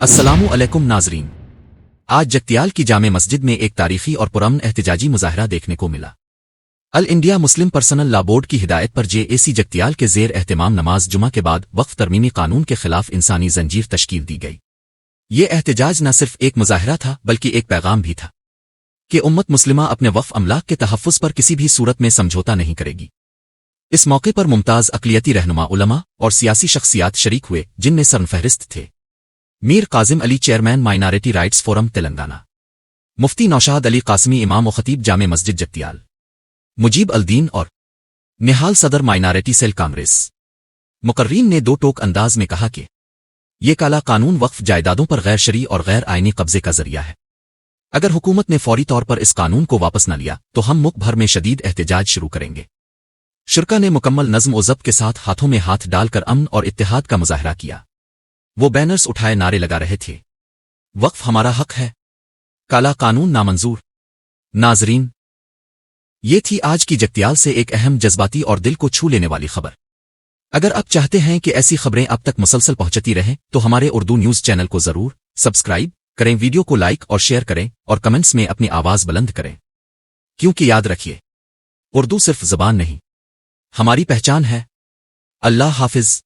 السلام علیکم ناظرین، آج جگتیال کی جامع مسجد میں ایک تاریخی اور پرامن احتجاجی مظاہرہ دیکھنے کو ملا۔ ال انڈیا مسلم پرسنل لا بورڈ کی ہدایت پر JAC جگتیال کے زیر اہتمام نماز جمعہ کے بعد وقف ترمیمی قانون کے خلاف انسانی زنجیر تشکیل دی گئی۔ یہ احتجاج نہ صرف ایک مظاہرہ تھا بلکہ ایک پیغام بھی تھا کہ امت مسلمہ اپنے وقف املاک کے تحفظ پر کسی بھی صورت میں سمجھوتا نہیں کرے گی۔ اس موقع پر ممتاز اقلیتی رہنما علماء اور سیاسی شخصیات شریک ہوئے جن میں سرفہرست تھے Mir Qazim Ali chairman minority rights forum Telangana, Mufti Naushad Ali Qasmi امام و خطیب جامع مسجد جگتیال، مجیب الدین اور نہال صدر مائنارٹی سیل کانگریس۔ مقررین نے دو ٹوک انداز میں کہا کہ یہ کالا قانون وقف جائیدادوں پر غیر شرعی اور غیر آئینی قبضے کا ذریعہ ہے۔ اگر حکومت نے فوری طور پر اس قانون کو واپس نہ لیا تو ہم ملک بھر میں شدید احتجاج شروع کریں گے۔ شرکا نے مکمل نظم و ضبط کے ساتھ ہاتھوں میں ہاتھ ڈال کر امن اور اتحاد کا مظاہرہ کیا۔ وہ بینرز اٹھائے نعرے لگا رہے تھے، وقف ہمارا حق ہے، کالا قانون نامنظور۔ ناظرین، یہ تھی آج کی جگتیال سے ایک اہم جذباتی اور دل کو چھو لینے والی خبر۔ اگر آپ چاہتے ہیں کہ ایسی خبریں اب تک مسلسل پہنچتی رہیں تو ہمارے اردو نیوز چینل کو ضرور سبسکرائب کریں، ویڈیو کو لائک اور شیئر کریں اور کمنٹس میں اپنی آواز بلند کریں، کیونکہ یاد رکھیے، اردو صرف زبان نہیں، ہماری پہچان ہے۔ اللہ حافظ۔